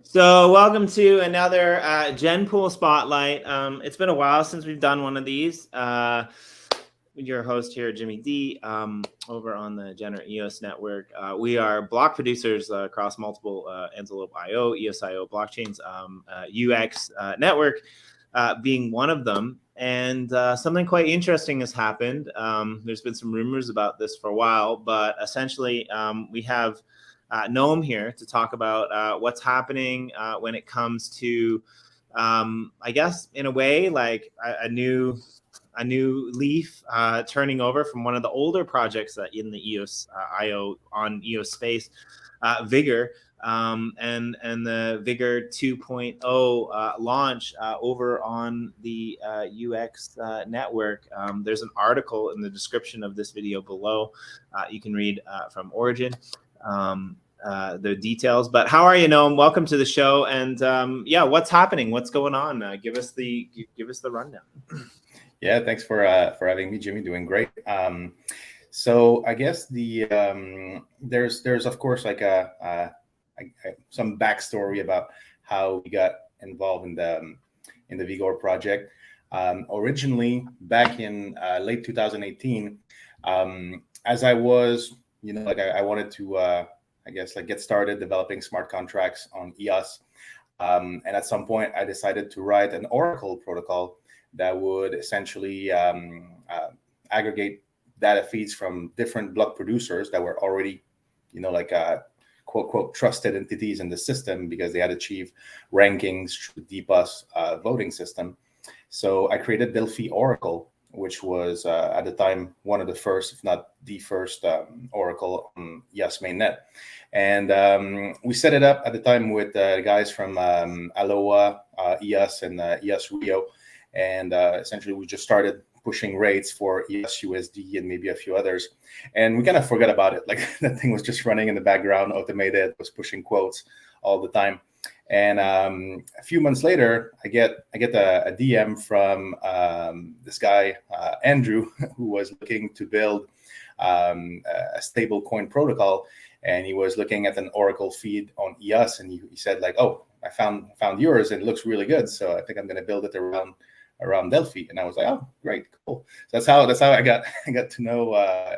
So welcome to another GenPool Spotlight. It's been a while since we've done one of these. Your host here, Jimmy D, over on the GenerEOS network. We are block producers across multiple Antelope IO, EOSIO blockchains, UX network being one of them. And something quite interesting has happened. There's been some rumors about this for a while, but essentially we have Gnome here to talk about what's happening when it comes to, I guess, in a way, like a new leaf turning over from one of the older projects that in the EOS IO on EOS space, Vigor, and the Vigor 2.0 launch over on the UX network. There's an article in the description of this video below. You can read from Origin. The details. But how are you, Gnome? Welcome to the show. And yeah, what's happening? What's going on? Give us the rundown. Yeah, thanks for having me, Jimmy. Doing great. So I guess the there's of course like some backstory about how we got involved in the Vigor project. Originally, back in late 2018, as I was, I wanted to, I guess, like get started developing smart contracts on EOS. And at some point, I decided to write an Oracle protocol that would essentially aggregate data feeds from different block producers that were already, quote, quote, trusted entities in the system because they had achieved rankings through dApps voting system. So I created Delphi Oracle, which was at the time one of the first, if not the first, Oracle on EOS mainnet. And we set it up at the time with the guys from Aloha, EOS, and EOSIO. And essentially, we just started pushing rates for EOS USD and maybe a few others. And we kind of forgot about it. Like that thing was just running in the background, automated, was pushing quotes all the time. And a few months later, I get a DM from this guy, Andrew, who was looking to build a stable coin protocol. And he was looking at an Oracle feed on EOS. And he said, like, oh, I found yours and it looks really good. So I think I'm going to build it around Delphi. And I was like, oh, great, cool. So that's how I got to know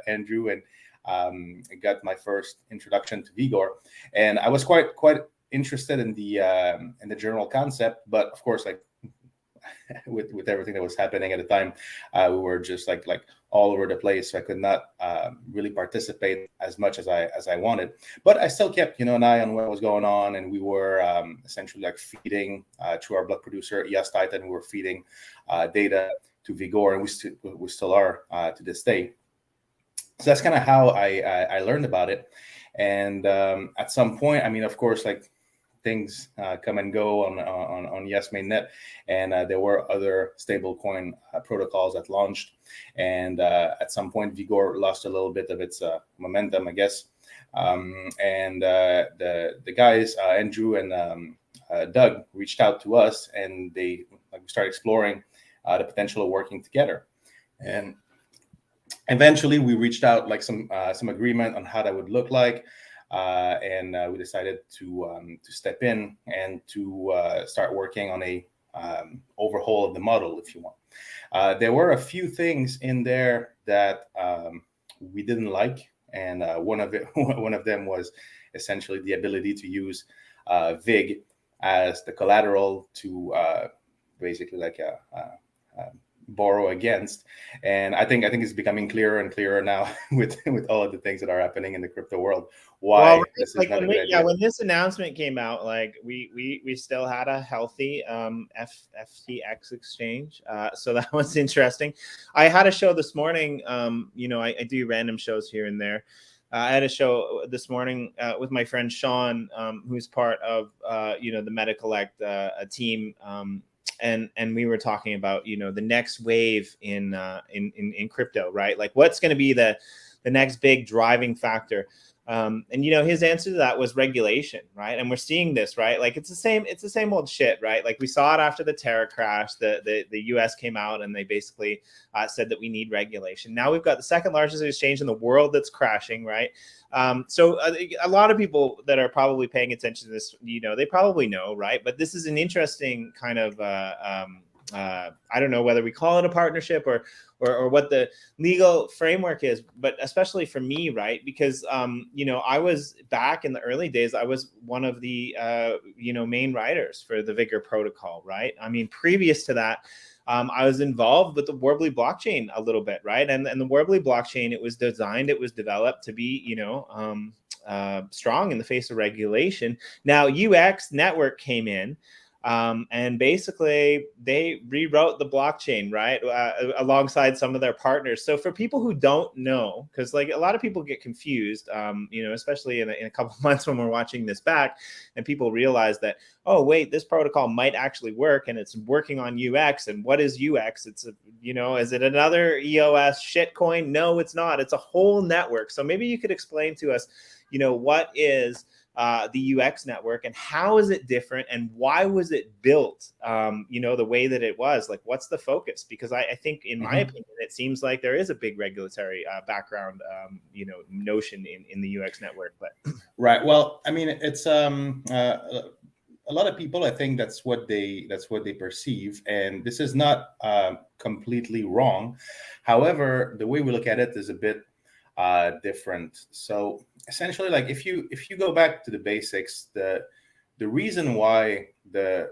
Andrew, and I got my first introduction to Vigor. And I was quite interested in the general concept, but of course, like with everything that was happening at the time, we were just like all over the place. So I could not really participate as much as I wanted. But I still kept an eye on what was going on, and we were essentially like feeding through our block producer EOS Titan. We were feeding data to Vigor, and we still are to this day. So that's kind of how I learned about it. And at some point, I mean, of course, like things come and go on EOS mainnet, and there were other stablecoin protocols that launched, and at some point Vigor lost a little bit of its momentum, I guess, and the guys Andrew and Doug reached out to us, and we started exploring the potential of working together. And eventually we reached out like some agreement on how that would look like. And we decided to step in and to start working on a overhaul of the model, if you want. There were a few things in there that we didn't like, and one of them was essentially the ability to use VIG as the collateral to basically like borrow against. And I think it's becoming clearer and clearer now with all of the things that are happening in the crypto world. Why this is not a good idea. When this announcement came out, like we still had a healthy FTX exchange, so that was interesting. I had a show this morning. I do random shows here and there. I had a show this morning with my friend Sean, who's part of the MetaCollect team. And we were talking about the next wave in crypto, right? Like what's going to be the next big driving factor. And his answer to that was regulation, right? And we're seeing this, right? Like it's the same old shit, right? Like we saw it after the Terra crash. The US came out and they basically said that we need regulation. Now we've got the second largest exchange in the world that's crashing, right? So a lot of people that are probably paying attention to this, they probably know, right? But this is an interesting kind of I don't know whether we call it a partnership or what the legal framework is, but especially for me, right? Because I was back in the early days, I was one of the main writers for the Vigor protocol, right? I mean, previous to that, I was involved with the Warbly blockchain a little bit, right? And the Warbly blockchain, it was developed to be, strong in the face of regulation. Now, UX Network came in. And basically, they rewrote the blockchain, right, alongside some of their partners. So for people who don't know, because like a lot of people get confused, especially in a couple of months when we're watching this back, and people realize that, oh wait, this protocol might actually work, and it's working on UX. And what is UX? It's is it another EOS shitcoin? No, it's not. It's a whole network. So maybe you could explain to us, what is the UX network and how is it different and why was it built the way that it was? Like, what's the focus? Because I think, in my opinion, it seems like there is a big regulatory background notion in the UX network. But right. Well, I mean, it's a lot of people, I think that's what they perceive, and this is not completely wrong. However, the way we look at it is a bit different. So essentially, like if you go back to the basics, the reason why the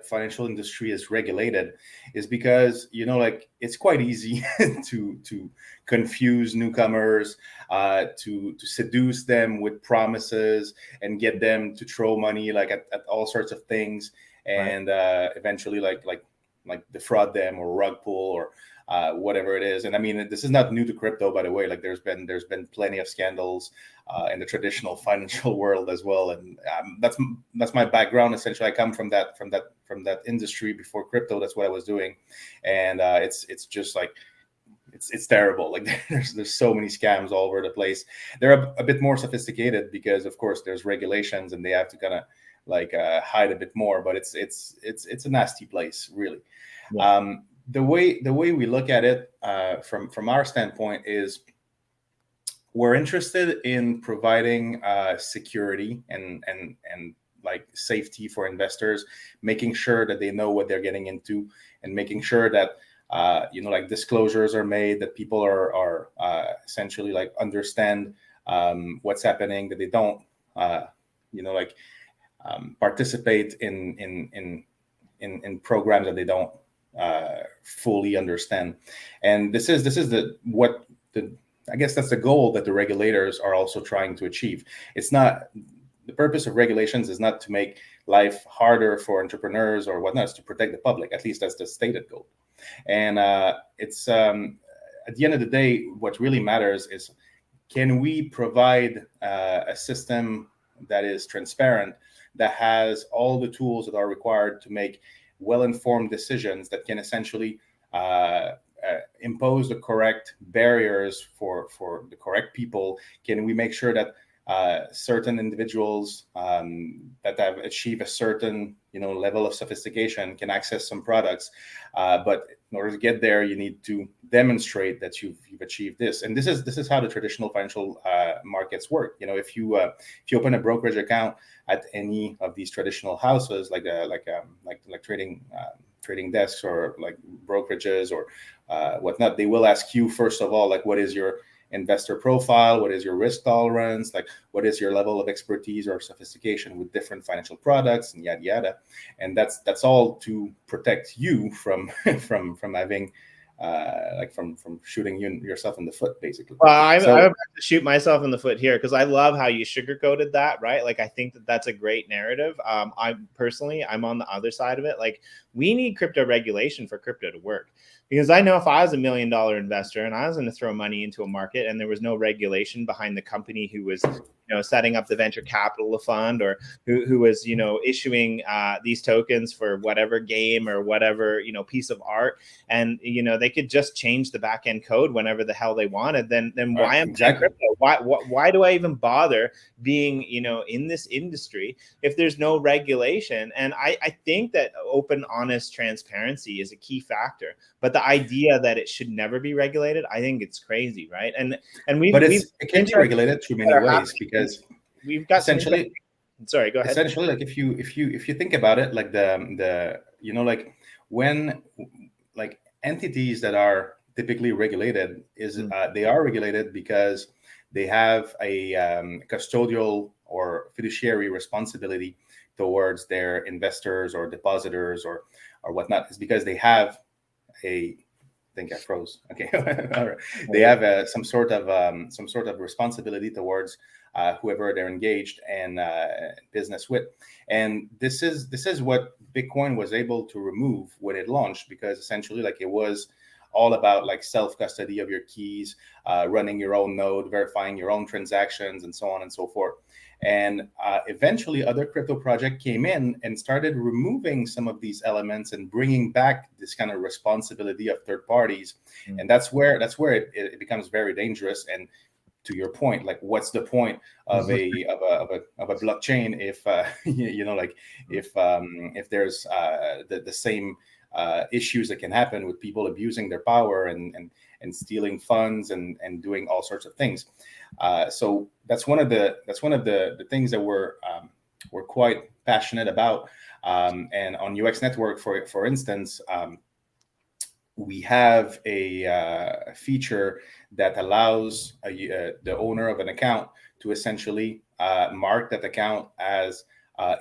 financial industry is regulated is because it's quite easy to confuse newcomers, to seduce them with promises and get them to throw money at all sorts of things, and eventually defraud them or rug pull or whatever it is. And I mean, this is not new to crypto, by the way. Like there's been plenty of scandals in the traditional financial world as well. And that's my background. Essentially, I come from that industry before crypto. That's what I was doing, and it's just like it's terrible. Like there's so many scams all over the place. They're a bit more sophisticated because, of course, there's regulations and they have to kind of hide a bit more. But it's a nasty place, really. Yeah. The way we look at it from our standpoint is we're interested in providing security and safety for investors, making sure that they know what they're getting into, and making sure that disclosures are made, that people are essentially understand what's happening, that they don't participate in programs that they don't fully understand. And this is I guess that's the goal that the regulators are also trying to achieve. It's not, the purpose of regulations is not to make life harder for entrepreneurs or whatnot. It's to protect the public. At least that's the stated goal. And it's at the end of the day, what really matters is, can we provide a system that is transparent, that has all the tools that are required to make well-informed decisions, that can essentially impose the correct barriers for the correct people? Can we make sure that certain individuals that have achieved a certain level of sophistication can access some products, but in order to get there, you need to demonstrate that you've achieved this. And this is how the traditional financial markets work. If you open a brokerage account at any of these traditional houses, like trading desks or like brokerages or whatnot, they will ask you, first of all, what is your investor profile, what is your risk tolerance, what is your level of expertise or sophistication with different financial products, and yada yada. And that's all to protect you from having from shooting yourself in the foot, basically. Well, I'm about to shoot myself in the foot here, because I love how you sugarcoated that, right? I think that's a great narrative. I'm on the other side of it. we need crypto regulation for crypto to work. Because I know if I was $1 million investor and I was going to throw money into a market and there was no regulation behind the company who was, setting up the venture capital fund, or who was, issuing these tokens for whatever game or whatever, piece of art, and they could just change the back end code whenever the hell they wanted, then why am I in crypto? Why do I even bother being, in this industry if there's no regulation? And I think that open, honest transparency is a key factor. But the idea that it should never be regulated, I think it's crazy, right? And it can be regulated through many ways, because we've got essentially. Sorry, go ahead. Essentially, like if you think about it, like like when like entities that are typically regulated they are regulated because they have a custodial or fiduciary responsibility towards their investors or depositors or whatnot. It's because they have I think I froze. Okay, all right. They have some sort of responsibility towards whoever they're engaged in business with, and this is what Bitcoin was able to remove when it launched, because essentially, like, it was all about like self-custody of your keys, running your own node, verifying your own transactions, and so on and so forth. And eventually, other crypto projects came in and started removing some of these elements and bringing back this kind of responsibility of third parties. And that's where it becomes very dangerous. And to your point, like, what's the point of a blockchain if if there's the same issues that can happen with people abusing their power and stealing funds and doing all sorts of things. So that's one of the things that we're quite passionate about. And on UX Network, for instance, we have a feature that allows the owner of an account to essentially mark that account as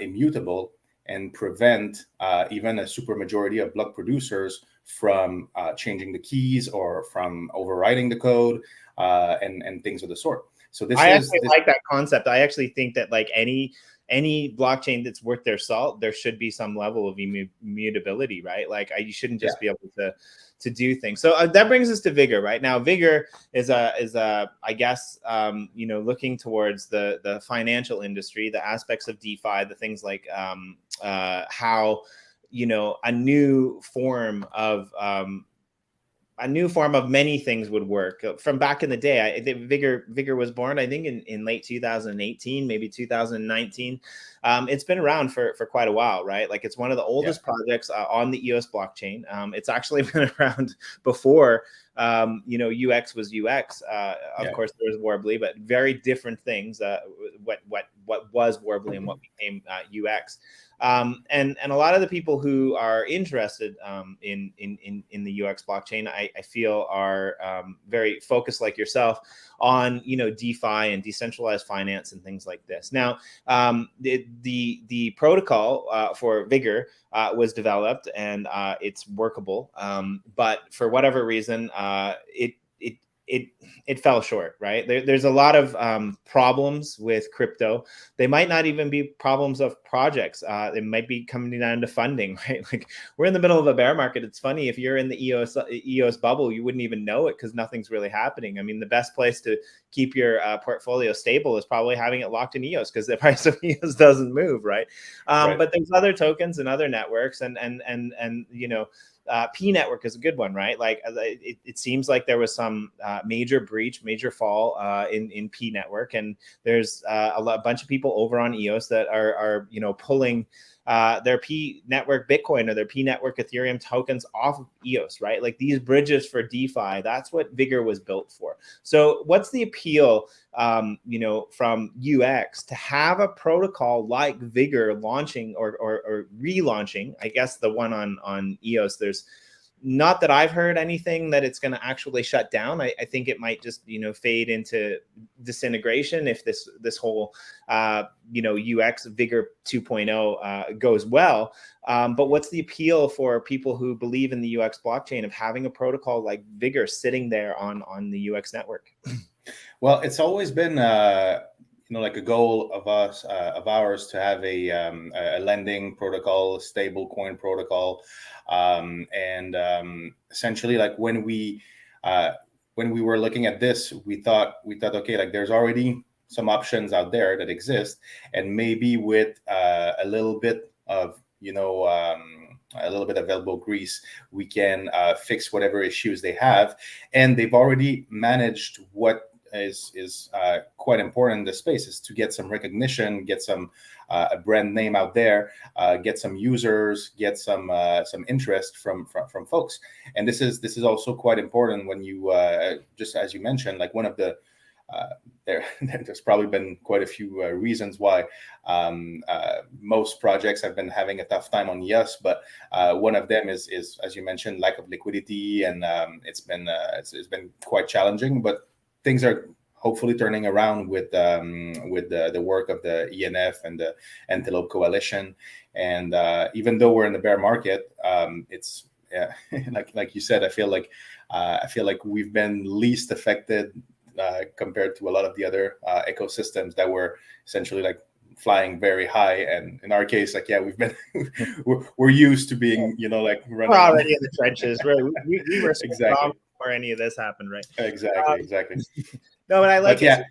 immutable and prevent even a supermajority of block producers from changing the keys or from overriding the code and things of the sort. So I actually like that concept. I actually think that, like, any blockchain that's worth their salt, there should be some level of immutability, right? Like, you shouldn't just be able to do things. So that brings us to Vigor. Right now, Vigor is a I guess looking towards the financial industry, the aspects of DeFi, the things like how a new form of many things would work. From back in the day, I think Vigor was born, I think, in late 2018, maybe 2019. It's been around for quite a while, right? Like, it's one of the oldest projects on the EOS blockchain. It's actually been around before, UX was UX. Of course, there was Warbly, but very different things. What was Warbly and what became UX. And a lot of the people who are interested in the UX blockchain, I feel, are very focused, like yourself, on DeFi and decentralized finance and things like this. Now, the protocol for Vigor was developed, and it's workable, but for whatever reason, it fell short, right? There's a lot of problems with crypto. They might not even be problems of projects. It might be coming down to funding, right? Like, we're in the middle of a bear market. It's funny, if you're in the EOS bubble, you wouldn't even know it because nothing's really happening. I mean, the best place to keep your portfolio stable is probably having it locked in EOS, because the price of EOS doesn't move, right? But there's other tokens and other networks, and P network is a good one, right? Like, it seems like there was some major fall in P network, and there's a bunch of people over on EOS that are pulling their P network Bitcoin or their P network Ethereum tokens off of EOS, right? Like, these bridges for DeFi, that's what Vigor was built for. So what's the appeal, from UX to have a protocol like Vigor launching or relaunching? I guess the one on EOS, there's not that I've heard anything that it's going to actually shut down. I think it might just, fade into disintegration if this whole, UX Vigor 2.0 goes well. But what's the appeal for people who believe in the UX blockchain of having a protocol like Vigor sitting there on the UX network? Well, it's always been, like a goal of ours to have a lending protocol, stable coin protocol, and essentially, like when we were looking at this, we thought, okay, like there's already some options out there that exist, and maybe with a little bit of a little bit of elbow grease, we can fix whatever issues they have. And they've already managed what is quite important in the space, is to get some recognition, get some a brand name out there, get some users, get some interest from folks. And this is also quite important when you just as you mentioned, like one of the there's probably been quite a few reasons why most projects have been having a tough time on EOS, but one of them is as you mentioned, lack of liquidity, and it's been quite challenging. But things are hopefully turning around with the work of the ENF and the Antelope Coalition. And even though we're in the bear market, it's like you said, I feel like we've been least affected compared to a lot of the other ecosystems that were essentially like flying very high. And in our case, like, yeah, we've been we're used to being, like running. We're already in the trenches, right? We were exactly before any of this happened, right? Exactly. No, but I like it. Yeah.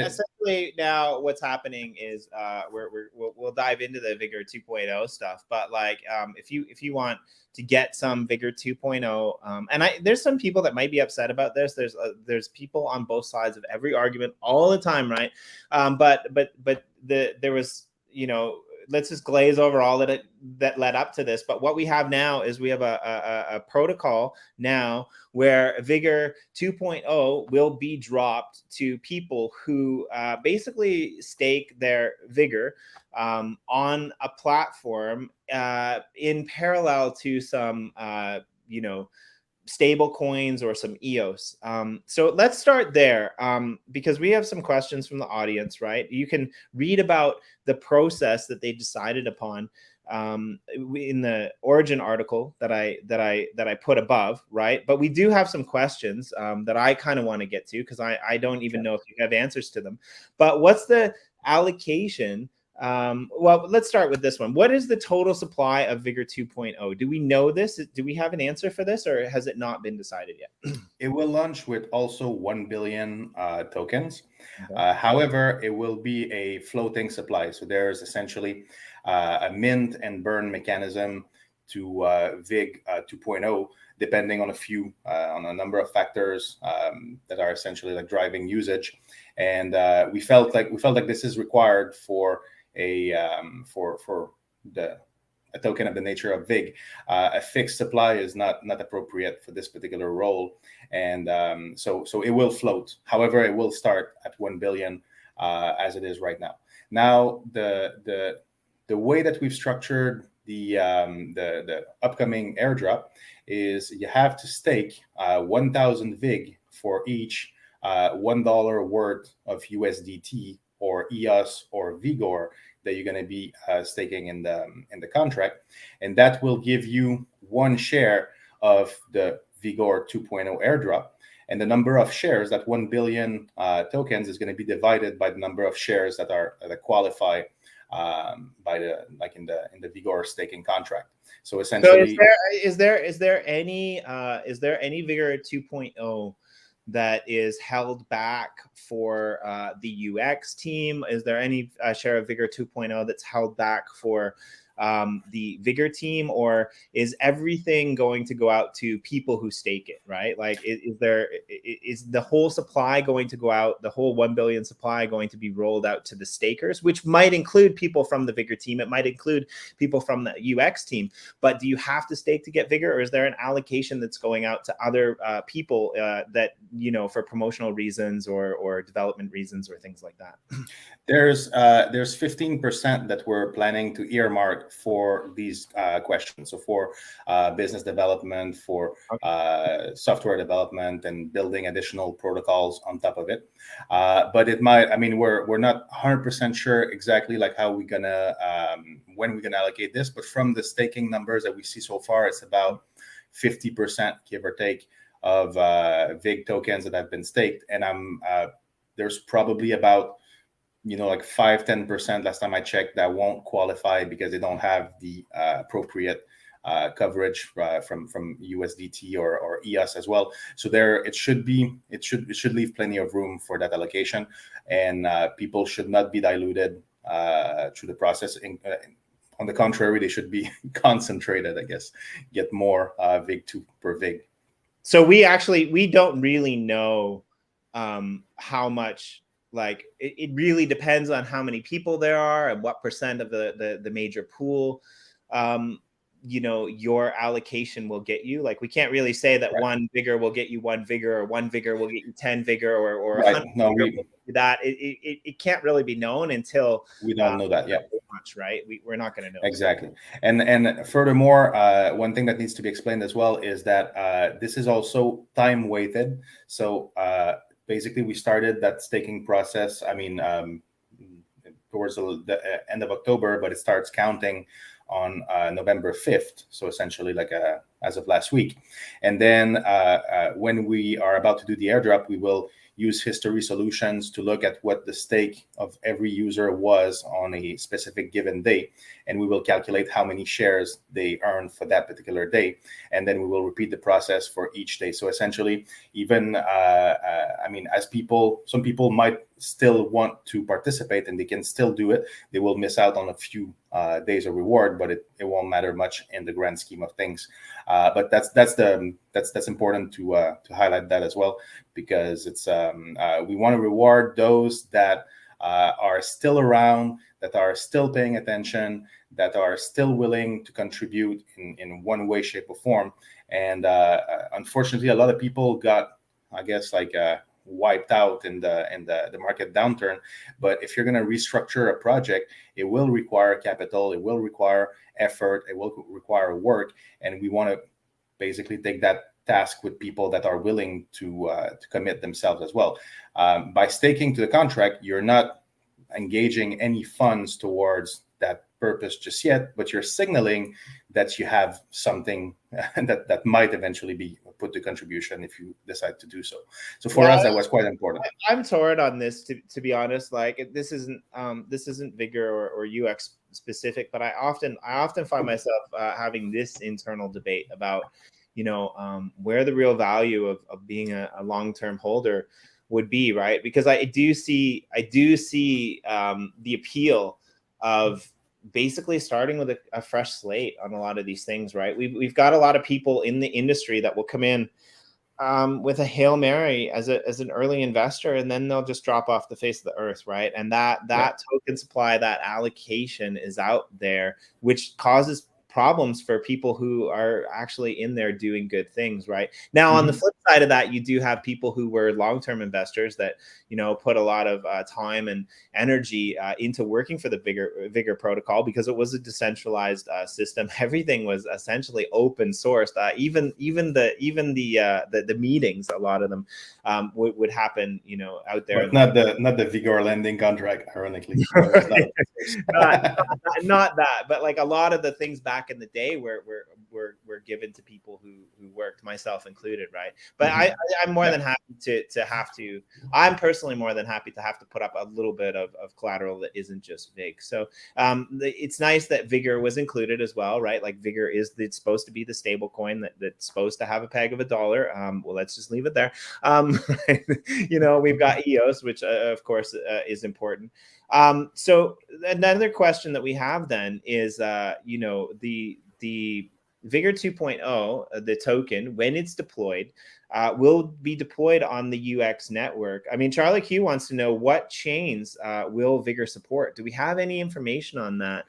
Essentially, now what's happening is we'll dive into the Vigor 2.0 stuff. But like, if you want to get some Vigor 2.0, and there's some people that might be upset about this. There's people on both sides of every argument all the time, right? But there was, let's just glaze over all that led up to this. But what we have now is we have a protocol now where Vigor 2.0 will be dropped to people who basically stake their Vigor on a platform in parallel to some, stable coins or some EOS. So let's start there because we have some questions from the audience, right? You can read about the process that they decided upon in the Origin article that I put above, right? But we do have some questions that I kind of want to get to because I don't even know if you have answers to them. But what's the allocation? Well, let's start with this one. What is the total supply of Vigor 2.0? Do we know this? Do we have an answer for this, or has it not been decided yet? It will launch with also 1 billion tokens. Okay. However, it will be a floating supply. So there's essentially a mint and burn mechanism to VIG 2.0, depending on on a number of factors that are essentially like driving usage. And we felt like this is required for a token of the nature of VIG. A fixed supply is not appropriate for this particular role, and so it will float. However, it will start at 1 billion as it is right now. Now, the way that we've structured the upcoming airdrop is you have to stake 1,000 VIG for each $1 worth of USDT or EOS or Vigor that you're going to be staking in the contract, and that will give you one share of the Vigor 2.0 airdrop. And the number of shares, that 1 billion tokens, is going to be divided by the number of shares that qualify by in the Vigor staking contract. So essentially, is there any Vigor 2.0 that is held back for the UX team? Is there any share of Vigor 2.0 that's held back for the Vigor team, or is everything going to go out to people who stake it, right? Like, is the whole supply going to go out, the whole 1 billion supply going to be rolled out to the stakers, which might include people from the Vigor team, it might include people from the UX team, but do you have to stake to get Vigor, or is there an allocation that's going out to other people that, for promotional reasons or development reasons or things like that? There's 15% that we're planning to earmark for these questions. So for business development, for software development, and building additional protocols on top of it. But it might, we're not 100% sure exactly like how we're gonna when we're gonna allocate this. But from the staking numbers that we see so far, it's about 50%, give or take, of VIG tokens that have been staked, and there's probably about like 5-10% last time I checked that won't qualify because they don't have the appropriate coverage from USDT or EOS as well. So it should leave plenty of room for that allocation, and people should not be diluted through the process. On the contrary, they should be concentrated, I guess, get more VIG2 per VIG. So we don't really know how much, like it really depends on how many people there are and what percent of the major pool your allocation will get you. Like we can't really say that one Vigor will get you one Vigor, or one Vigor will get you 10 Vigor, or 100 No, Vigor will get you that. It can't really be known until we don't know that yet. Much, right? We're not going to know exactly. And furthermore, one thing that needs to be explained as well is that this is also time weighted. So basically, we started that staking process. I mean, towards the end of October, but it starts counting on November 5th. So essentially like as of last week. And then when we are about to do the airdrop, we will use history solutions to look at what the stake of every user was on a specific given day. And we will calculate how many shares they earned for that particular day. And then we will repeat the process for each day. So essentially, even, some people might still want to participate and they can still do it. They will miss out on a few days of reward, but it won't matter much in the grand scheme of things. But that's important to highlight that as well, because it's we want to reward those that are still around, that are still paying attention, that are still willing to contribute in one way, shape, or form. And unfortunately, a lot of people got, I guess, wiped out in the market downturn. But if you're going to restructure a project, it will require capital, it will require effort, it will require work, and we want to basically take that task with people that are willing to commit themselves as well. By staking to the contract, you're not engaging any funds towards that purpose just yet, but you're signaling that you have something that might eventually be put to contribution if you decide to do so. So for us, that was quite important. I'm torn on this, to be honest. Like this isn't Vigor or UX specific, but I often find myself having this internal debate about where the real value of being a long-term holder would be, right? Because I do see the appeal of basically starting with a fresh slate on a lot of these things, right? We've got a lot of people in the industry that will come in with a Hail Mary as an early investor, and then they'll just drop off the face of the earth, right? And that token supply, that allocation is out there, which causes problems for people who are actually in there doing good things, right? Now, on the flip side of that, you do have people who were long-term investors that, put a lot of time and energy into working for the Vigor protocol, because it was a decentralized system. Everything was essentially open sourced. Even the meetings, a lot of them would happen, out there. But not the Vigor lending contract, ironically. not that, but like a lot of the things back in the day were given to people who worked, myself included, right? But I'm more than happy to have to. I'm personally more than happy to have to put up a little bit of collateral that isn't just VIG. So it's nice that Vigor was included as well, right? Like Vigor it's supposed to be the stable coin that's supposed to have a peg of $1. Well, let's just leave it there. We've got EOS, which of course is important. So another question that we have then is, the Vigor 2.0, the token, when it's deployed, will be deployed on the UX network. I mean, Charlie Q wants to know what chains will Vigor support. Do we have any information on that?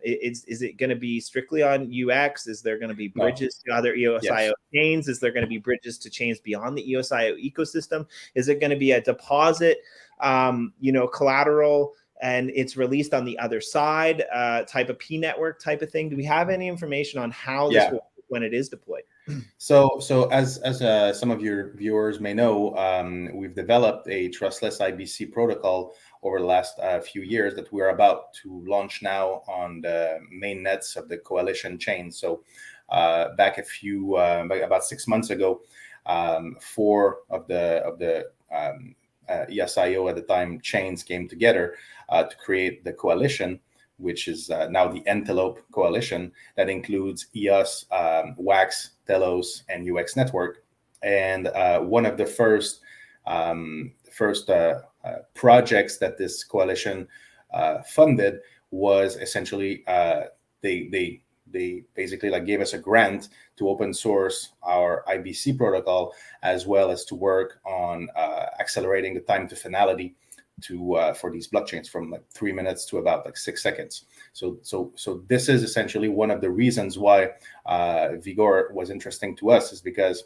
Is it going to be strictly on UX? Is there going to be bridges to other EOSIO chains? Is there going to be bridges to chains beyond the EOSIO ecosystem? Is it going to be a deposit, collateral, and it's released on the other side, type of P network type of thing? Do we have any information on how this will work when it is deployed? So as some of your viewers may know, we've developed a trustless IBC protocol over the last few years that we're about to launch now on the main nets of the coalition chain. So back about 6 months ago, four of the EOSIO at the time chains came together to create the coalition, which is now the Antelope Coalition, that includes EOS, Wax, Telos, and UX Network. And one of the first projects that this coalition funded was essentially they basically like gave us a grant to open source our IBC protocol, as well as to work on accelerating the time to finality for these blockchains from like 3 minutes to about like 6 seconds. So this is essentially one of the reasons why Vigor was interesting to us, is because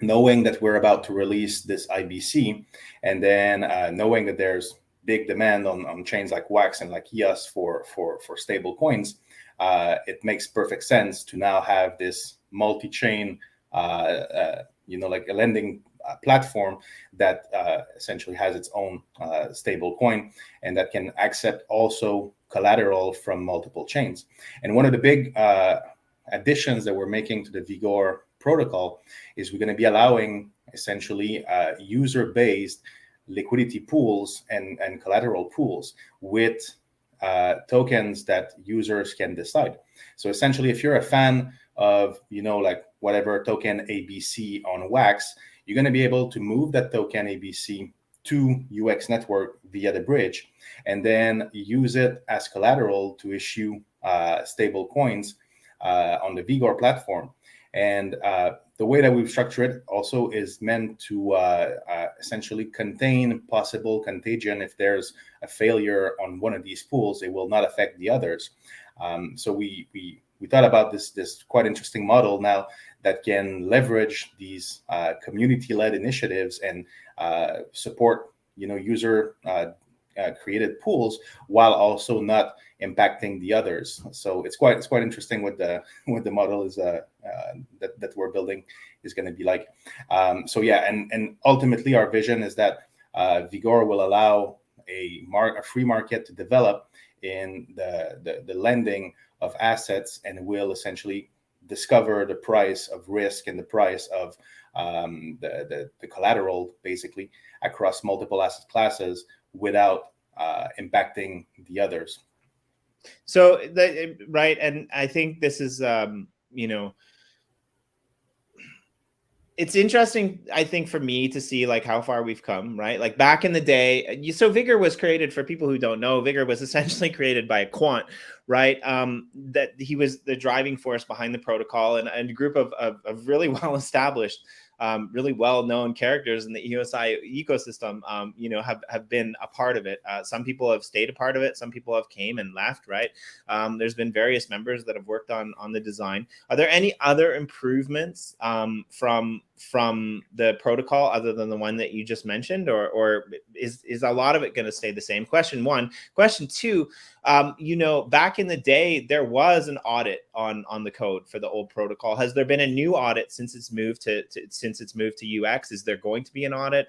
knowing that we're about to release this IBC, and then knowing that there's big demand on chains like Wax and like EOS for stable coins, it makes perfect sense to now have this multi-chain, like a lending platform that essentially has its own stable coin, and that can accept also collateral from multiple chains. And one of the big additions that we're making to the Vigor protocol is we're going to be allowing essentially user-based liquidity pools and collateral pools with tokens that users can decide. So essentially, if you're a fan of, like whatever token ABC on Wax, you're going to be able to move that token ABC to UX Network via the bridge, and then use it as collateral to issue stable coins on the Vigor platform. And the way that we've structured it also is meant to essentially contain possible contagion. If there's a failure on one of these pools, it will not affect the others. So we thought about this quite interesting model now that can leverage these community-led initiatives and support user created pools while also not impacting the others. So it's quite interesting what the model is that we're building is going to be like. So yeah, and ultimately our vision is that Vigor will allow a free market to develop in the lending of assets, and will essentially discover the price of risk and the price of the collateral basically across multiple asset classes without impacting the others. So right, and I think this is it's interesting, I think, for me to see like how far we've come, right? Like back in the day, so Vigor was created, for people who don't know, Vigor was essentially created by a quant, right? That he was the driving force behind the protocol, and a group of really well-established, really well-known characters in the EOSIO ecosystem, have been a part of it. Some people have stayed a part of it. Some people have came and left, right? There's been various members that have worked on the design. Are there any other improvements from the protocol other than the one that you just mentioned, or is a lot of it going to stay the same? Question one. Question two, back in the day, there was an audit on the code for the old protocol. Has there been a new audit since it's moved to UX? Is there going to be an audit?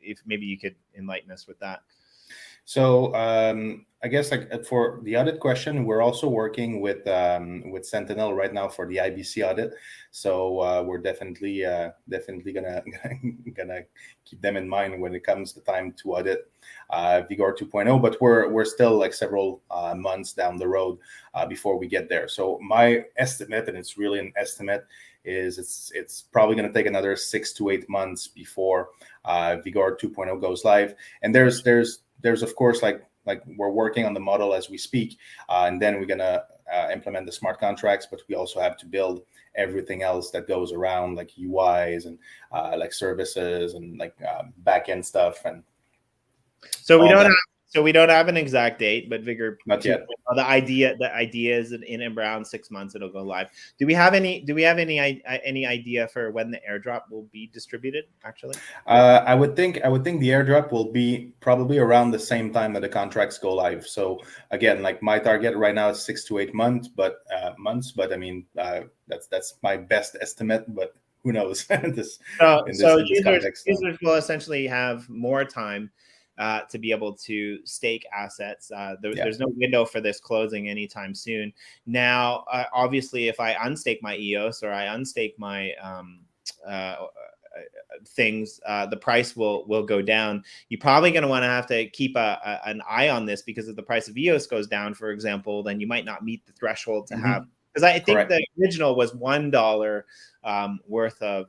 If maybe you could enlighten us with that. So I guess like for the audit question, we're also working with Sentinel right now for the IBC audit. So we're definitely gonna keep them in mind when it comes to time to audit Vigor 2.0. But we're still like several months down the road before we get there. So my estimate, and it's really an estimate, is it's probably going to take another 6 to 8 months before Vigor 2.0 goes live. And there's of course like we're working on the model as we speak, and then we're gonna implement the smart contracts, but we also have to build everything else that goes around, like UIs and like services and like back-end stuff. And so we don't have an exact date, but Vigor not yet. The idea is in around 6 months it'll go live. Do we have any idea for when the airdrop will be distributed? Actually, I would think the airdrop will be probably around the same time that the contracts go live. So again, like my target right now is 6 to 8 months, but I mean that's my best estimate, but who knows? in this context, users will essentially have more time to be able to stake assets. There's no window for this closing anytime soon. Now, obviously, if I unstake my EOS or I unstake my things, the price will go down. You're probably going to want to have to keep an eye on this, because if the price of EOS goes down, for example, then you might not meet the threshold to have. Because I think the original was $1 worth of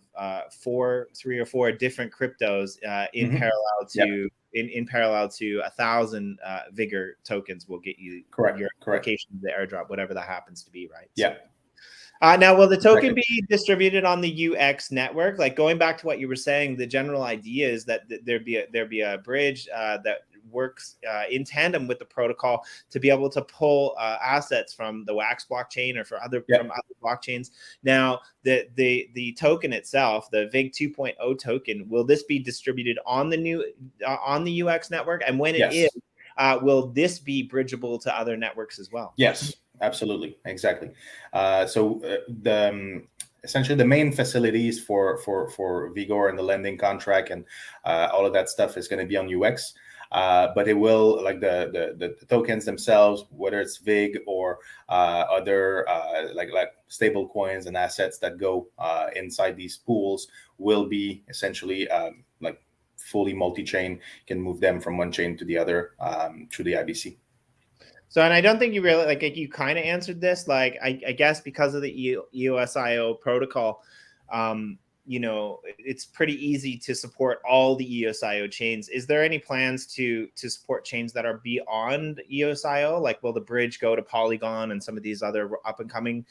three or four different cryptos in parallel to in parallel to 1,000 Vigor tokens will get you your application to the airdrop, whatever that happens to be, right? Yeah. Now, will the token be distributed on the UX network? Like, going back to what you were saying, the general idea is that there'd be a bridge that works in tandem with the protocol to be able to pull assets from the Wax blockchain or from other blockchains. Now, the token itself, the VIG 2.0 token, will this be distributed on the UX network? And when it is, will this be bridgeable to other networks as well? Yes, absolutely, exactly. Essentially the main facilities for Vigor and the lending contract and all of that stuff is going to be on UX. But it will, like the tokens themselves, whether it's VIG or other like stable coins and assets that go inside these pools, will be essentially like fully multi-chain. Can move them from one chain to the other through the IBC. So, and I don't think you really, like you kind of answered this, like, I guess because of the EOSIO protocol, you know, it's pretty easy to support all the EOSIO chains. Is there any plans to support chains that are beyond EOSIO? Like, will the bridge go to Polygon and some of these other up and coming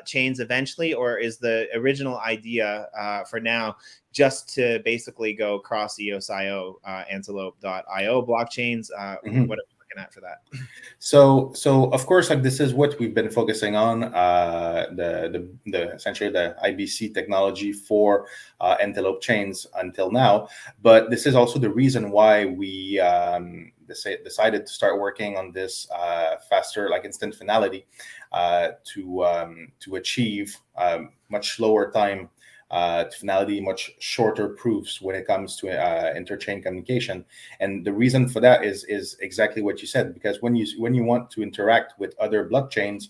chains eventually? Or is the original idea for now just to basically go across EOSIO, Antelope.io blockchains, whatever at for that? So of course, like, this is what we've been focusing on, the essentially the IBC technology for Antelope chains until now. But this is also the reason why we decided to start working on this faster, like instant finality, to achieve much lower time to finality, much shorter proofs when it comes to interchain communication. And the reason for that is exactly what you said, because when you want to interact with other blockchains,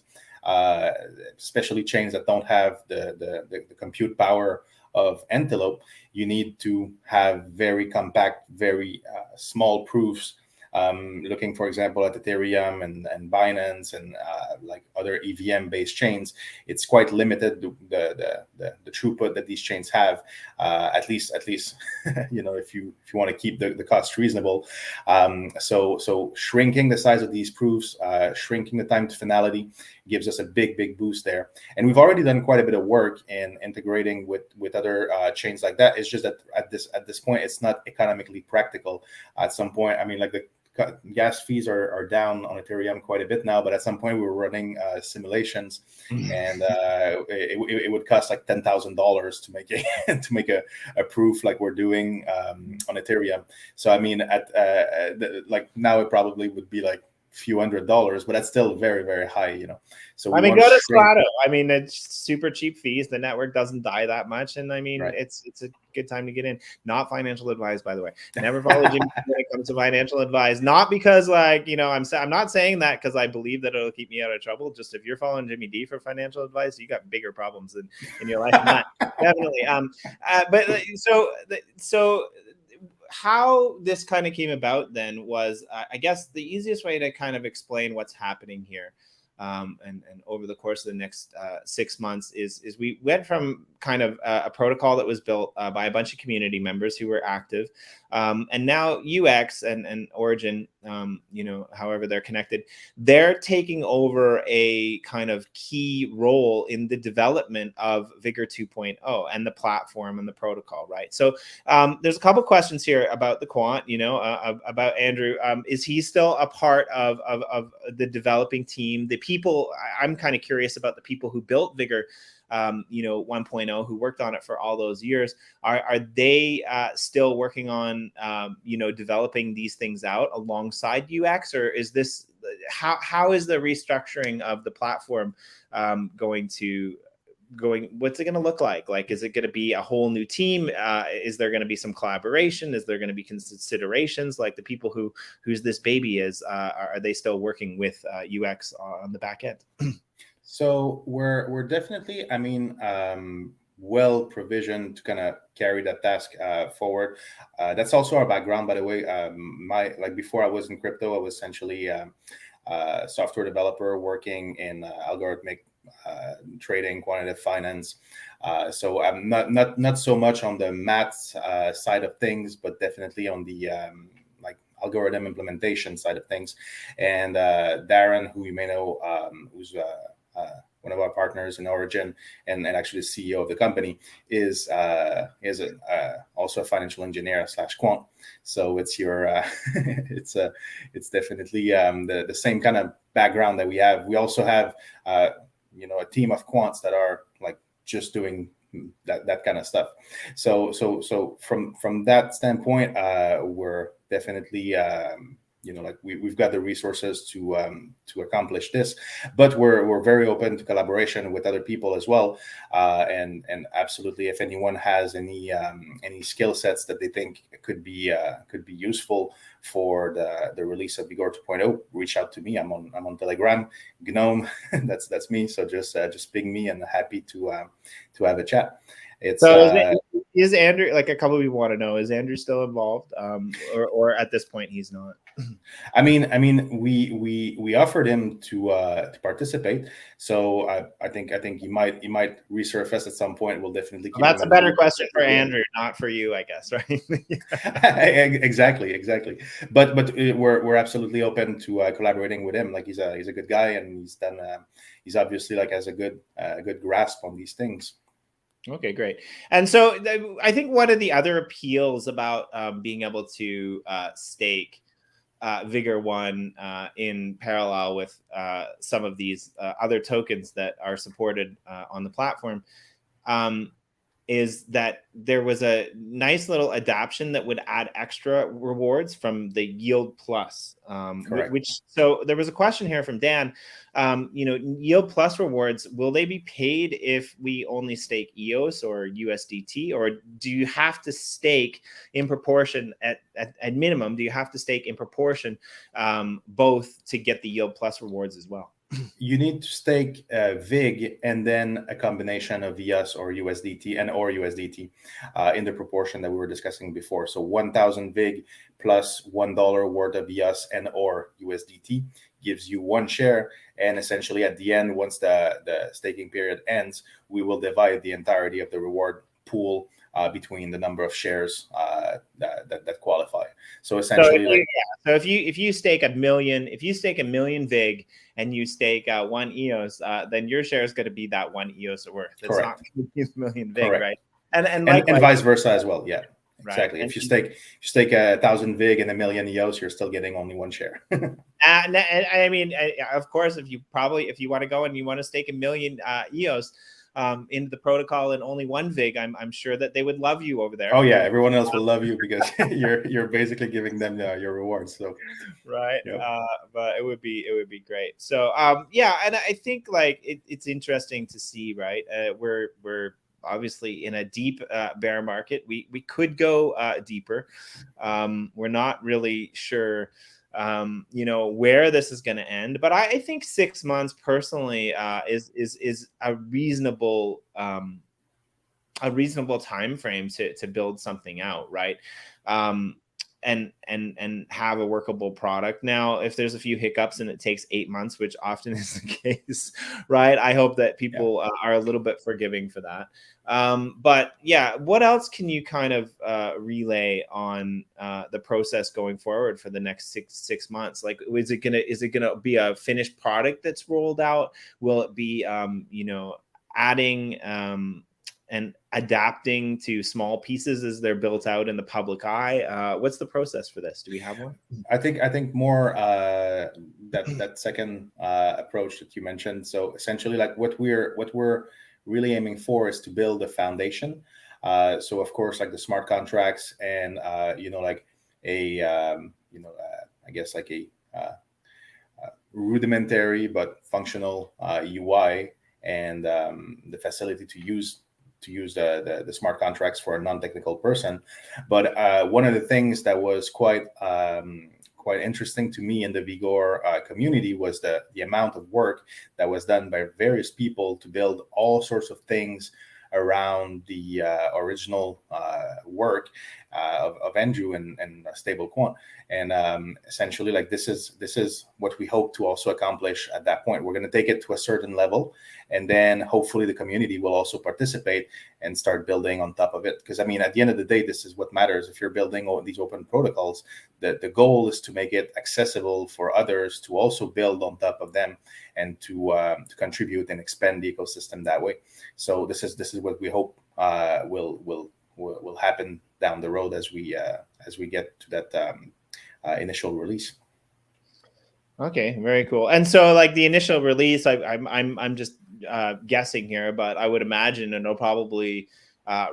especially chains that don't have the compute power of Antelope, you need to have very compact, very small proofs. Looking, for example, at Ethereum and Binance and like other EVM-based chains, it's quite limited, the throughput that these chains have. At least you know, if you want to keep the cost reasonable. So shrinking the size of these proofs, shrinking the time to finality, gives us a big boost there. And we've already done quite a bit of work in integrating with other chains like that. It's just that at this point, it's not economically practical. At some point, I mean, like, the gas fees are down on Ethereum quite a bit now, but at some point we were running simulations, and it would cost like $10,000 to make a proof like we're doing on Ethereum. So I mean, like now it probably would be like few $100s, but that's still very high, you know. So I mean, go to Strato. I mean, it's super cheap fees. The network doesn't die that much, and I mean, it's a good time to get in. Not financial advice, by the way. Never follow Jimmy when it comes to financial advice. Not because, like, you know, I'm not saying that because I believe that it'll keep me out of trouble. Just if you're following Jimmy D for financial advice, you got bigger problems in your life than that. Definitely. But so how this kind of came about then was, I guess the easiest way to kind of explain what's happening here, and over the course of the next 6 months is we went from kind of a protocol that was built by a bunch of community members who were active, and now UX and Origin, you know, however they're connected, they're taking over a kind of key role in the development of Vigor 2.0 and the platform and the protocol, right? So there's a couple questions here about the quant, you know, about Andrew. Is he still a part of the developing team? The people, I'm kind of curious about the people who built Vigor, you know, 1.0, who worked on it for all those years. Are they still working on, you know, developing these things out alongside UX, or is this, how is the restructuring of the platform what's it going to look like? Like, is it going to be a whole new team? Is there going to be some collaboration? Is there going to be considerations, like the people whose this baby is, are they still working with UX on the back end? So we're definitely, I mean, well provisioned to kind of carry that task forward. That's also our background, by the way. Before I was in crypto, I was essentially a software developer working in algorithmic trading, quantitative finance. So I'm not so much on the math side of things, but definitely on the algorithm implementation side of things. And Darren, who you may know, who's one of our partners in Origin and actually the CEO of the company, is also a financial engineer / quant. So it's it's definitely the same kind of background that we have. We also have a team of quants that are like just doing that kind of stuff. So from that standpoint, we're definitely we've got the resources to accomplish this, but we're very open to collaboration with other people as well, and absolutely, if anyone has any skill sets that they think could be useful for the release of Vigor 2.0, reach out to me. I'm on Telegram, Gnome. that's me. So just ping me, and happy to have a chat. It's is Andrew, like a couple of people want to know, is Andrew still involved, or at this point he's not? I mean, we offered him to participate. So I think he might resurface at some point. We'll definitely keep that's a better question for Andrew, not for you, I guess, right? Exactly. But we're absolutely open to collaborating with him. Like he's a good guy, and he's obviously has a good grasp on these things. Okay, great. And so I think one of the other appeals about being able to stake Vigor 1 in parallel with some of these other tokens that are supported on the platform is that there was a nice little adaptation that would add extra rewards from the yield plus, which, so there was a question here from Dan, yield plus rewards, will they be paid if we only stake EOS or USDT, or do you have to stake in proportion at minimum, do you have to stake in proportion both to get the yield plus rewards as well? You need to stake VIG and then a combination of EOS or USDT or USDT in the proportion that we were discussing before. So 1,000 VIG plus $1 worth of EOS and or USDT gives you 1 share. And essentially at the end, once the staking period ends, we will divide the entirety of the reward pool between the number of shares that qualify. So essentially, so if you stake a million VIG and you stake 1 EOS, then your share is going to be that 1 EOS worth. It's correct. Not going to be a million VIG, correct. Right? And vice versa as well. Yeah, exactly. Right. If you stake 1,000 VIG and 1,000,000 EOS, you're still getting only 1 share. I mean, of course, if you want to go and you want to stake 1 million EOS into the protocol and only 1 VIG, I'm sure that they would love you over there. Oh yeah, everyone else will love you because you're basically giving them your rewards. So right, yep. But it would be great. So yeah, and I think it's interesting to see, right? We're obviously in a deep bear market. We could go deeper. We're not really sure where this is going to end, but I think 6 months personally is a reasonable time frame to build something out, right? And have a workable product. Now, if there's a few hiccups and it takes 8 months, which often is the case, right? I hope that people are a little bit forgiving for that. But yeah, what else can you kind of relay on the process going forward for the next six months? Like, is it gonna be a finished product that's rolled out? Will it be adding and adapting to small pieces as they're built out in the public eye? What's the process for this? Do we have one? I think more that second approach that you mentioned. So essentially, like what we're really aiming for is to build a foundation. So of course, like the smart contracts and I guess like a rudimentary but functional UI and the facility to use the smart contracts for a non-technical person. But one of the things that was quite interesting to me in the Vigor community was the amount of work that was done by various people to build all sorts of things around the original work of Andrew and Stable Quant. And essentially, like this is what we hope to also accomplish at that point. We're going to take it to a certain level, and then hopefully the community will also participate and start building on top of it. Because I mean, at the end of the day, this is what matters. If you're building all these open protocols, the goal is to make it accessible for others to also build on top of them and to contribute and expand the ecosystem that way. So this is what we hope will happen down the road as we get to that initial release. Okay, very cool. And so, like the initial release, I'm just guessing here, but I would imagine it'll probably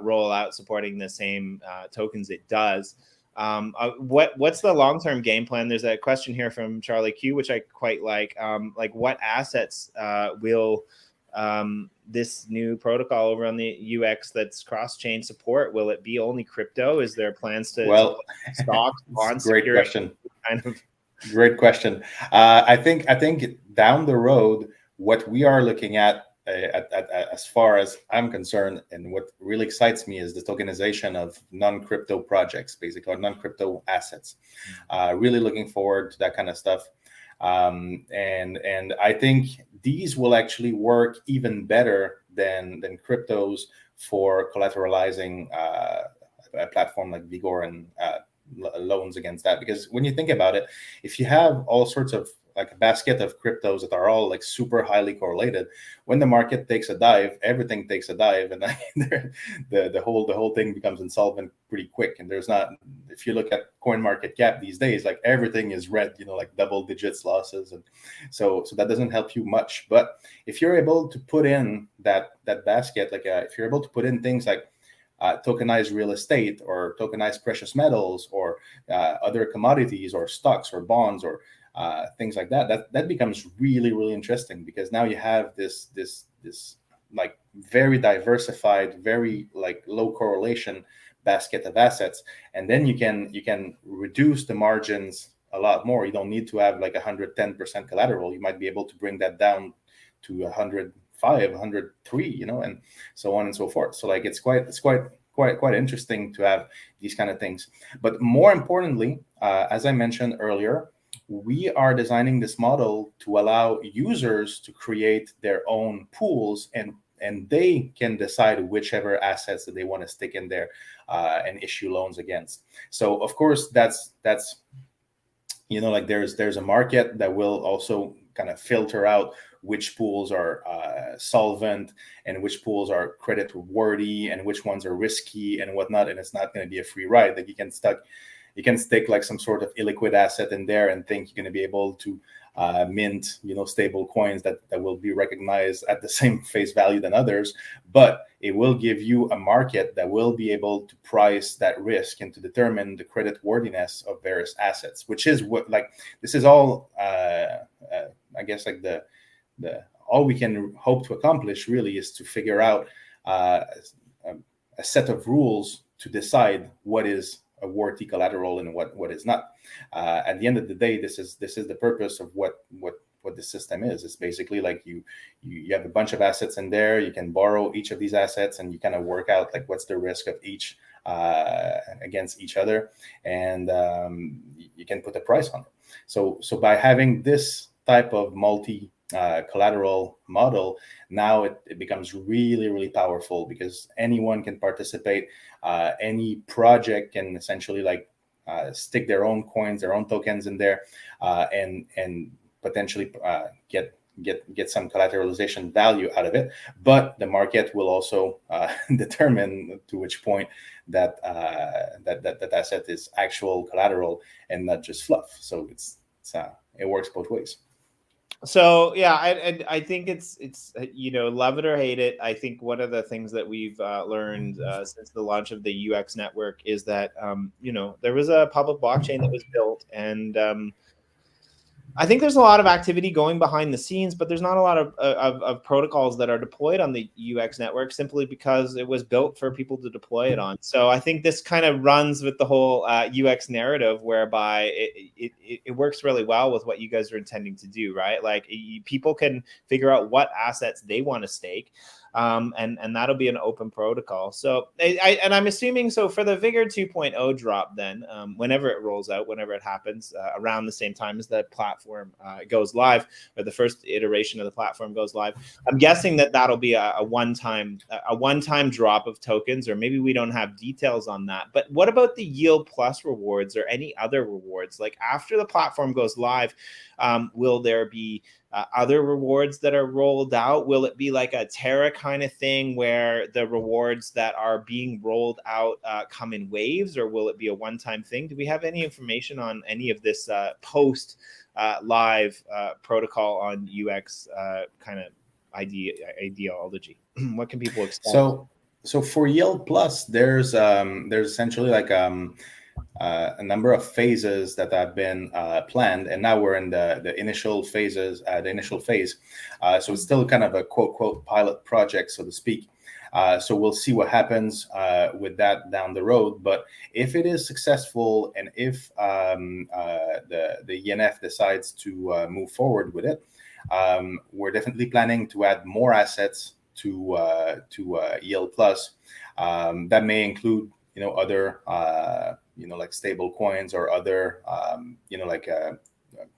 roll out supporting the same tokens it does. What's the long-term game plan? There's a question here from Charlie Q, which I quite like. Like, what assets will this new protocol over on the UX that's cross-chain support? Will it be only crypto? Is there plans to stocks, bonds, great question. Kind of. Great question. I think down the road, what we are looking at, as far as I'm concerned, and what really excites me is the tokenization of non-crypto projects, basically, or non-crypto assets. Really looking forward to that kind of stuff. And I think these will actually work even better than cryptos for collateralizing a platform like Vigor and loans against that. Because when you think about it, if you have all sorts of like a basket of cryptos that are all like super highly correlated, when the market takes a dive, everything takes a dive, and the whole thing becomes insolvent pretty quick. And there's not, if you look at CoinMarketCap these days, like everything is red, like double digits losses, and so that doesn't help you much. But if you're able to put in that basket, like if you're able to put in things like tokenized real estate or tokenized precious metals or other commodities or stocks or bonds or things like that becomes really, really interesting, because now you have this like very diversified, very like low correlation basket of assets, and then you can reduce the margins a lot more. You don't need to have like 110% collateral. You might be able to bring that down to 105, 103, and so on and so forth. So like it's quite interesting to have these kind of things. But more importantly, as I mentioned earlier, we are designing this model to allow users to create their own pools, and they can decide whichever assets that they want to stick in there and issue loans against. So of course that's like there's a market that will also kind of filter out which pools are solvent and which pools are credit worthy and which ones are risky and whatnot. And it's not going to be a free ride. Like you can stick like some sort of illiquid asset in there and think you're going to be able to mint, stable coins that will be recognized at the same face value than others, but it will give you a market that will be able to price that risk and to determine the credit worthiness of various assets, which is what, like, this is all, I guess, like the all we can hope to accomplish really is to figure out a set of rules to decide what is a worthy collateral and what is not. At the end of the day, this is the purpose of what the system is. It's basically like you have a bunch of assets in there. You can borrow each of these assets, and you kind of work out like what's the risk of each against each other, and you can put a price on it. So by having this type of multi collateral model, now it becomes really, really powerful, because anyone can participate. Any project can essentially like stick their own coins, their own tokens in there, and potentially get some collateralization value out of it. But the market will also determine to which point that asset is actual collateral and not just fluff. So it works both ways. So yeah, I think it's love it or hate it. I think one of the things that we've learned since the launch of the UX network is that there was a public blockchain that was built, and I think there's a lot of activity going behind the scenes, but there's not a lot of protocols that are deployed on the UX network, simply because it was built for people to deploy it on. So I think this kind of runs with the whole UX narrative, whereby it works really well with what you guys are intending to do, right? Like people can figure out what assets they want to stake. and that'll be an open protocol. So I'm assuming, so for the Vigor 2.0 drop, then whenever it rolls out, whenever it happens, around the same time as the platform goes live, or the first iteration of the platform goes live, I'm guessing that that'll be a one-time drop of tokens, or maybe we don't have details on that. But what about the Yield Plus rewards or any other rewards? Like after the platform goes live, will there be other rewards that are rolled out? Will it be like a Terra kind of thing where the rewards that are being rolled out come in waves, or will it be a one-time thing? Do we have any information on any of this post live protocol on UX kind of ideology? What can people expect? So for Yield Plus, there's essentially like a number of phases that have been planned, and now we're in the initial phases, the initial phase. So it's still kind of a quote pilot project, so to speak. So we'll see what happens with that down the road. But if it is successful, and if the ENF decides to move forward with it, we're definitely planning to add more assets to Yield Plus. That may include other like stable coins, or other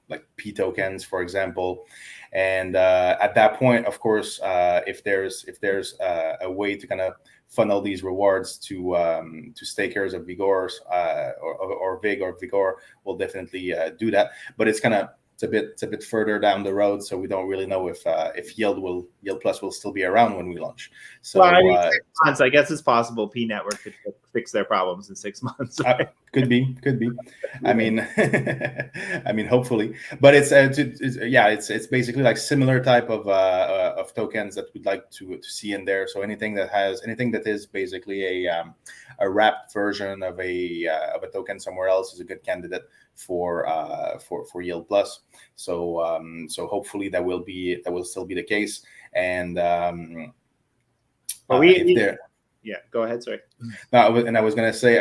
like P tokens, for example. And at that point, of course, if there's a way to kind of funnel these rewards to stakers of Vigor or Vig or Vigor, we'll definitely do that. But it's a bit further down the road, so we don't really know if Yield Plus will still be around when we launch. So well, I mean, 6 months, I guess it's possible P Network could fix their problems in 6 months. Right? Could be. I mean, hopefully. But it's basically like similar type of tokens that we'd like to see in there. So anything that is basically a wrapped version of a token somewhere else is a good candidate for Yield Plus. So hopefully that will still be the case. And yeah, go ahead. Sorry. No, I was gonna say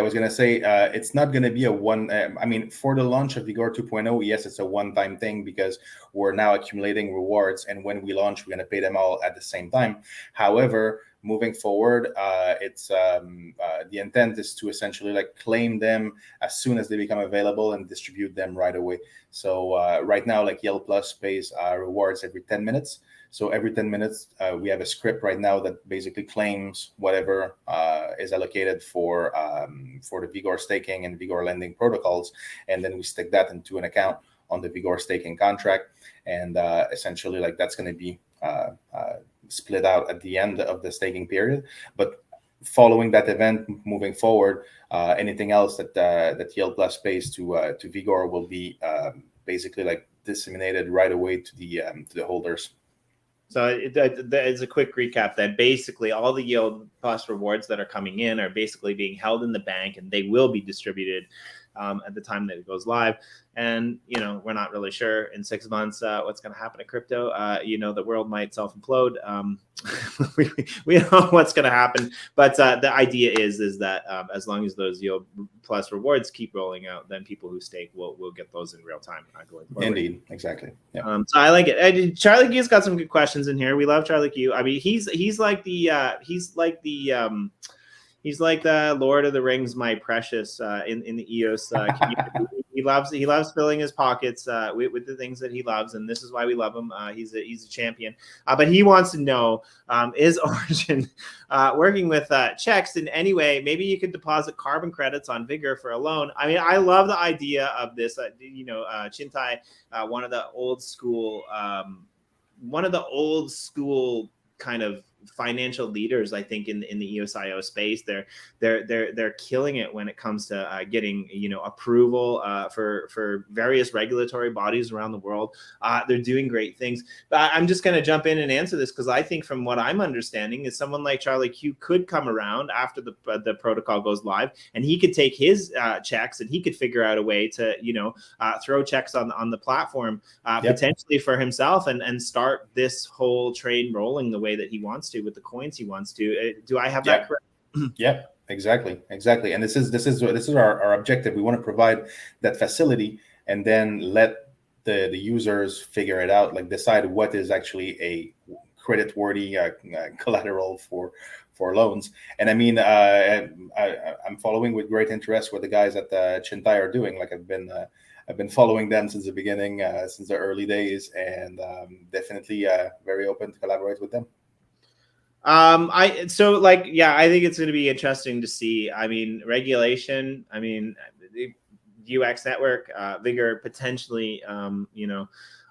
it's not gonna be a one. I mean, for the launch of Vigor 2.0, yes, it's a one-time thing because we're now accumulating rewards, and when we launch, we're gonna pay them all at the same time. However, moving forward, it's the intent is to essentially like claim them as soon as they become available and distribute them right away. So right now, like Yield Plus pays rewards every 10 minutes. So every 10 minutes, we have a script right now that basically claims whatever is allocated for the Vigor staking and Vigor lending protocols, and then we stick that into an account on the Vigor staking contract, and essentially like that's going to be split out at the end of the staking period. But following that event, moving forward, anything else that Yield Plus pays to Vigor will be basically like disseminated right away to the holders. So as a quick recap, then basically all the Yield Plus rewards that are coming in are basically being held in the bank, and they will be distributed at the time that it goes live. And we're not really sure in 6 months what's going to happen to crypto. The world might self-implode. We don't know what's going to happen, but the idea is that as long as those Yield Plus rewards keep rolling out, then people who stake will get those in real time going forward. Indeed, exactly. Yeah. So I like it. Charlie Q's got some good questions in here. We love Charlie Q. I mean, he's like the Lord of the Rings, my precious, in the EOS community. He loves filling his pockets with the things that he loves, and this is why we love him. He's a champion. But he wants to know, is Origin working with checks in any way? Maybe you could deposit carbon credits on Vigor for a loan. I mean, I love the idea of this. Chintai, one of the old school kind of financial leaders, I think, in the EOSIO space. They're killing it when it comes to getting approval for various regulatory bodies around the world. They're doing great things. But I'm just going to jump in and answer this because I think, from what I'm understanding, is someone like Charlie Q could come around after the protocol goes live, and he could take his checks, and he could figure out a way to throw checks on the platform potentially for himself, and start this whole train rolling the way that he wants to, with the coins he wants to. Do I have that correct? Yeah, exactly. And this is our objective. We want to provide that facility, and then let the users figure it out, like decide what is actually a credit-worthy collateral for loans. And I mean, I'm following with great interest what the guys at Chintai are doing. Like I've been following them since the beginning, since the early days, and definitely very open to collaborate with them. I think it's going to be interesting to see. I mean, regulation. I mean, the UX network, Vigor potentially,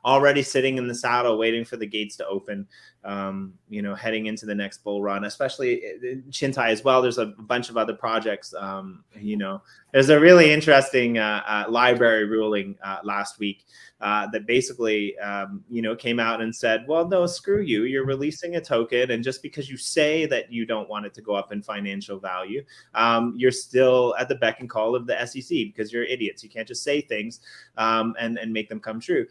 already sitting in the saddle, waiting for the gates to open. Heading into the next bull run, especially Chintai as well. There's a bunch of other projects. There's a really interesting library ruling last week that basically, came out and said, well, no, screw you. You're releasing a token. And just because you say that you don't want it to go up in financial value, you're still at the beck and call of the SEC because you're idiots. You can't just say things and make them come true,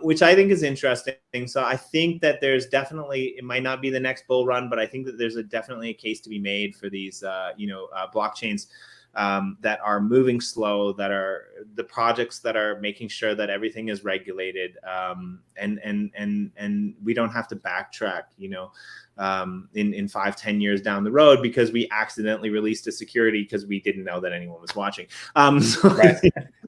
which I think is interesting. So I think that there's definitely, it might not be the next bull run, but I think that there's definitely a case to be made for these, blockchains that are moving slow, that are the projects that are making sure that everything is regulated, and we don't have to backtrack, in 5-10 years down the road because we accidentally released a security because we didn't know that anyone was watching. Right.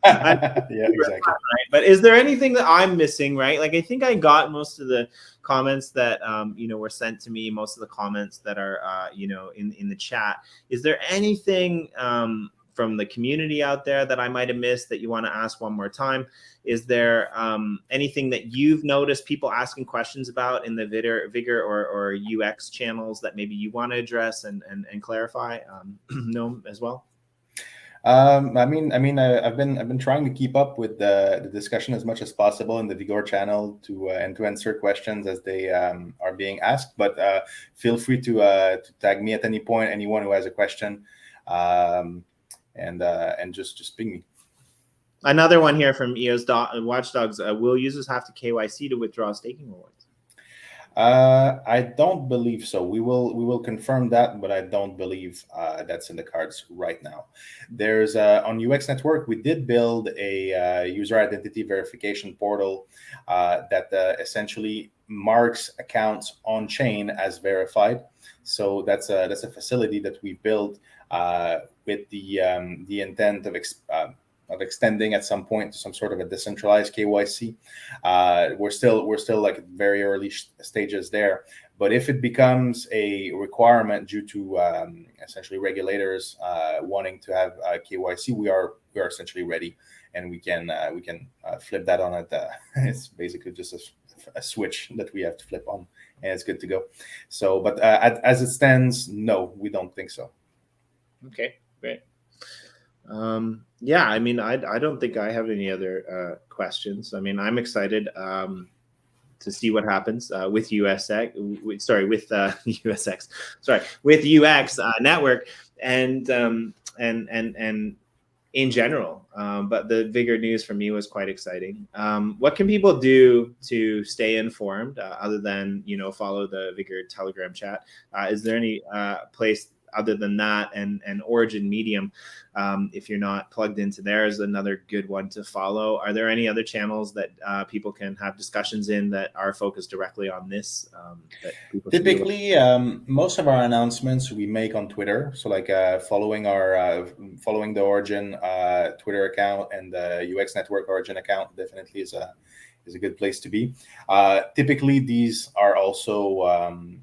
Yeah, exactly. Right. But is there anything that I'm missing? Right. Like, I think I got most of the comments that were sent to me, most of the comments that are in the chat. Is there anything from the community out there that I might have missed that you want to ask one more time? Is there anything that you've noticed people asking questions about in the Vigor or UX channels that maybe you want to address and clarify? Gnome as well. I've been trying to keep up with the discussion as much as possible in the Vigor channel to answer questions as they are being asked. But feel free to tag me at any point, anyone who has a question, and just ping me. Another one here from EOS Watchdogs. Will users have to KYC to withdraw staking rewards? I don't believe so. We will confirm that, but I don't believe that's in the cards right now. There's on UX Network, we did build a user identity verification portal that essentially marks accounts on chain as verified. So that's a facility that we built with the intent of extending at some point to some sort of a decentralized KYC. We're still like at very early stages there. But if it becomes a requirement due to essentially regulators wanting to have KYC, we are essentially ready, and we can flip that on it. It's basically just a switch that we have to flip on, and it's good to go. So, but as it stands, no, we don't think so. Okay, great. Yeah, I mean, I don't think I have any other questions. I mean, I'm excited to see what happens with USX. With USX. With UX network and in general. But the Vigor news for me was quite exciting. What can people do to stay informed other than follow the Vigor Telegram chat? Is there any place other than that, and Origin Medium, if you're not plugged into there, is another good one to follow. Are there any other channels that people can have discussions in that are focused directly on this? That people typically, most of our announcements we make on Twitter. So like following the Origin Twitter account and the UX Network Origin account definitely is a good place to be. Typically, these are also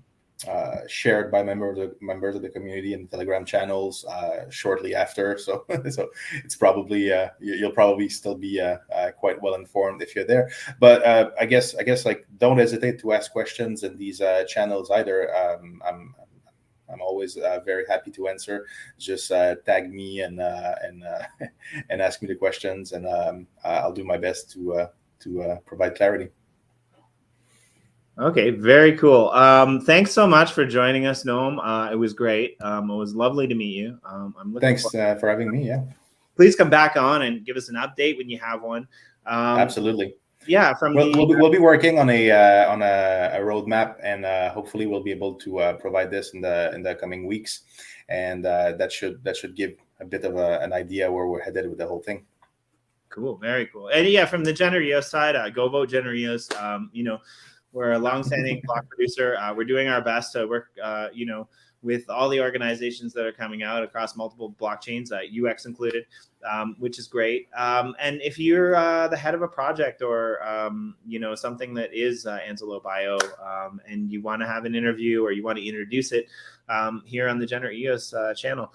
shared by members of the community in the Telegram channels shortly after. So it's probably you'll probably still be quite well informed if you're there. But I guess like don't hesitate to ask questions in these channels either. I'm always very happy to answer. Just tag me and ask me the questions, and I'll do my best to provide clarity. Okay, very cool. Thanks so much for joining us, Gnome. It was great. It was lovely to meet you. Thanks for having me. Yeah. Please come back on and give us an update when you have one. Absolutely. Yeah, we'll be working on a roadmap, and hopefully we'll be able to provide this in the coming weeks, and that should give a bit of an idea where we're headed with the whole thing. Cool, very cool. And yeah, from the GenerEOS side, go vote GenerEOS. We're a longstanding block producer. We're doing our best to work, with all the organizations that are coming out across multiple blockchains, UX included, which is great. And if you're the head of a project or something that is Antelope IO, and you want to have an interview or you want to introduce it here on the GenerEOS channel,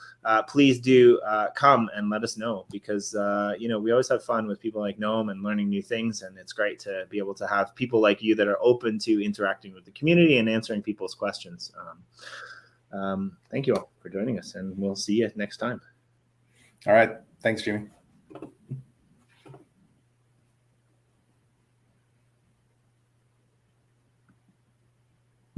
please do come and let us know, because we always have fun with people like Gnome and learning new things, and it's great to be able to have people like you that are open to interacting with the community and answering people's questions. Thank you all for joining us, and we'll see you next time. All right. Thanks, Jimmy.